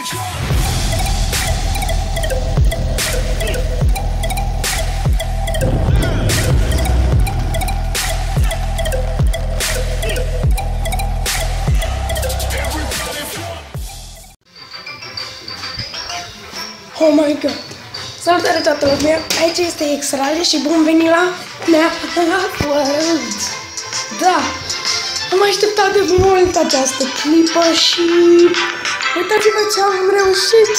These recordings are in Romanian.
Oh my god! Salutare toată lumea! Aici este Exrale și bun venit la Neapărat! Da! Am așteptat de mult această clipă și uitați-vă ce am reușit!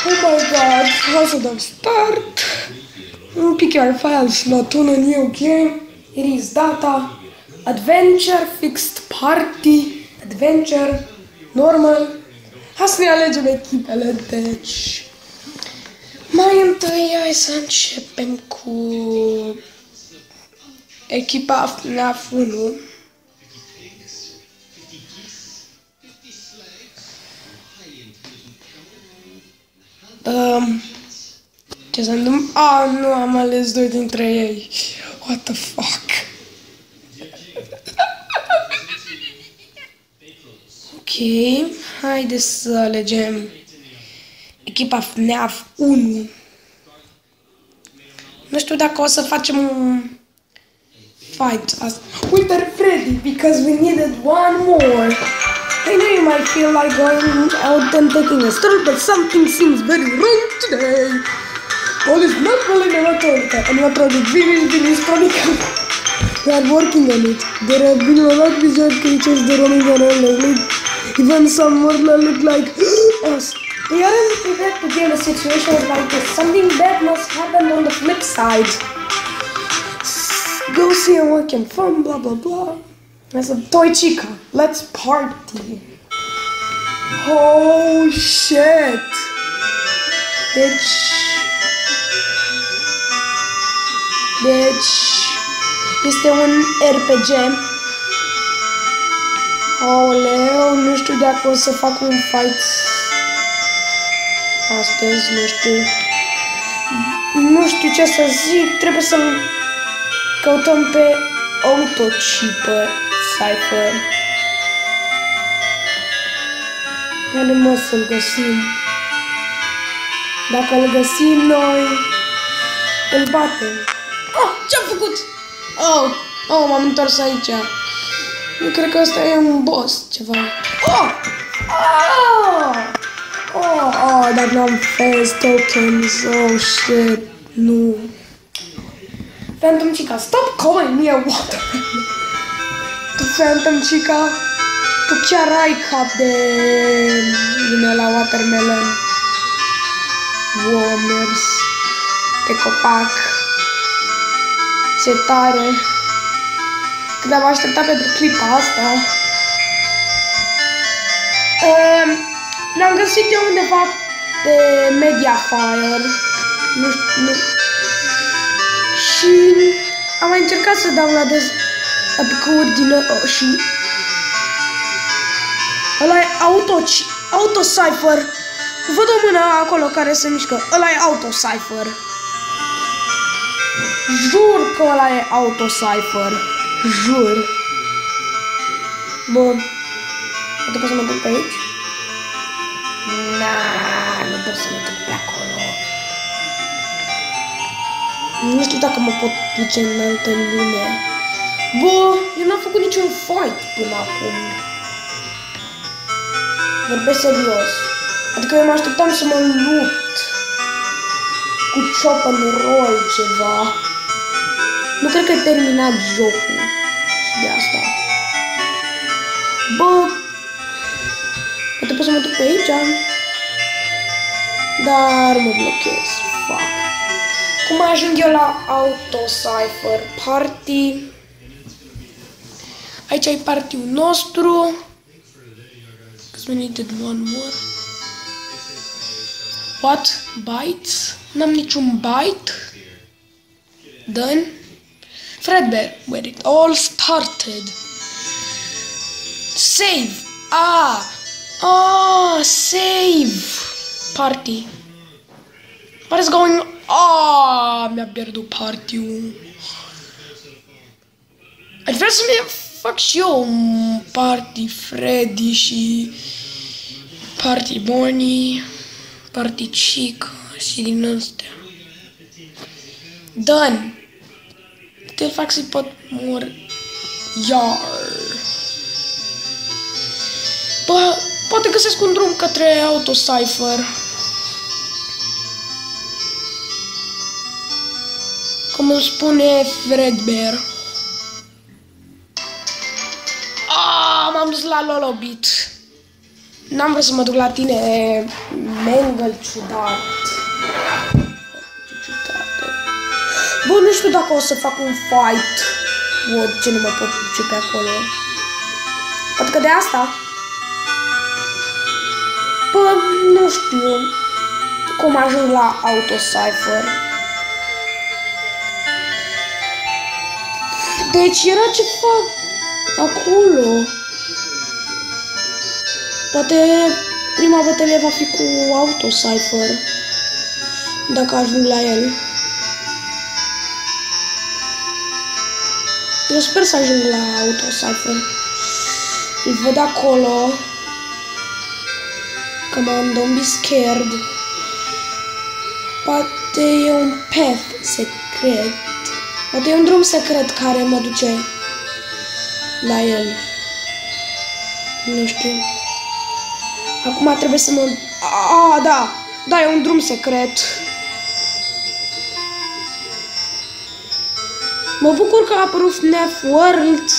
Oh my god! Vreau să dau start! Pick your files, not on a new game. It is data. Adventure, fixed party, adventure, normal. Hai să ne alegem echipele, deci... Mai întâi hai să începem cu echipa FNAF 1. Ce se întâmplă? Ah, nu, am ales doi dintre ei. What the fuck? Ok, haideți să alegem echipa FNAF 1. Nu știu dacă o să facem un fight asta. Uite, Freddy, because we needed one more. I know you might feel like going out and taking a stroll, but something seems very wrong today. All is not well in animatronic. We are working on it. There have been a lot of bizarre creatures that roaming around lately. Even some more that look like us. We aren't prepared to deal with situations like this. Something bad must happen on the flip side. Go see and work and fun, blah blah blah. That's a toy chica. Let's party. Oh shit. Deci este un RPG. Aoleu, nu știu dacă o să fac un fight astăzi, nu știu ce să zic, trebuie să-l căutăm pe Autochipper Cypher. Haide mă să-l găsim. Dacă îl găsim noi, îl batem. Oh, ce-am făcut? Oh, m-am întors aici. Eu cred că ăsta e un boss, ceva. Dar n-am face tokens. Oh, shit. Nu. Phantom Chica, stop calling me a watermelon. Tu, Phantom Chica, tu chiar ai cap de vine la watermelon. Wow, mers pe copac. Ce tare. Cât am așteptat pentru clipa asta. L-am găsit eu undeva pe Mediafire. Nu. Și am mai încercat să downloadez aplicauri din și ăla e Autocypher. Văd o mână acolo care se mișcă. Ăla e Autocypher. Jur că ăla e Autocypher. Jur. Bun. Nu pot să mă duc pe aici? Nu pot să mă duc pe acolo. Nu știu dacă mă pot duce în altă lume. Bă, eu n-am făcut niciun fight până acum. Vorbesc serios. Adică eu mă așteptam să mă lupt cu chop and roll ceva. Nu cred că e terminat jocul. Și de asta. Bă, poate pot să mă duc pe aici? Dar mă blochez. Fuck. Cum ajung eu la Autocypher Party? Aici e party-ul nostru. Cause we needed one more. What? Bytes? N-am niciun byte. Done. Fredbear, where it all started. Save. Save. Party. What is going on? Mi-a pierdut party-ul. Aș vrea să fac și eu un party Freddy și Party Bonnie, Party Chica și din astea. Done! Te fac să pot mor iar. Bă, poate găsesc un drum către Autocypher. Cum îmi spune Fredbear. M-am dus la Lolobit. N-am vrut să mă duc la tine, Mangle ciudat. Bă, nu știu dacă o să fac un fight. Bă, ce nu mă pot duce pe acolo. Poate că de asta. Bă, nu știu cum ajung la Autocypher. Deci era ceva acolo. Poate prima bătălie va fi cu Autocypher. Dacă ajung la el. Eu sper să ajung la Autocypher. Îl văd acolo. Come on, don't be scared. Poate e un path secret. Poate e un drum secret care mă duce la el. Nu știu. Acum trebuie să mă... Da! Da, e un drum secret. Mă bucur că a apărut FNAF World.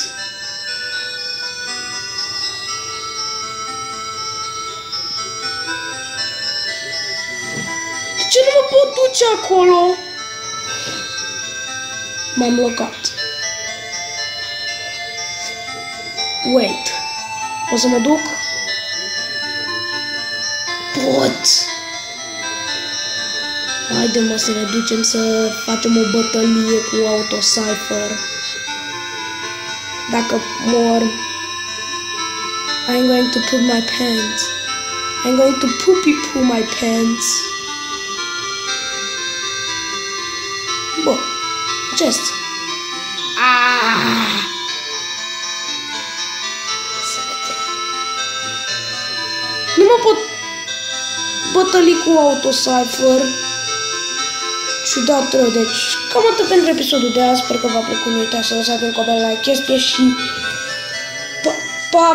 De ce nu mă pot duce acolo? M-am blocat. Wait. O să mă duc? Pot. Haide-mă să ne ducem să facem o bătălie cu Autocypher. Dacă mor, I'm going to poop my pants. I'm going to poopy-poo my pants. Bă, chest. Nu mă pot bătăli cu Autocypher. Ciudat rău, deci cam atât pentru episodul de azi. Sper că v-a plăcut. Nu uitați să lăsați un comentariu la chestie și pa!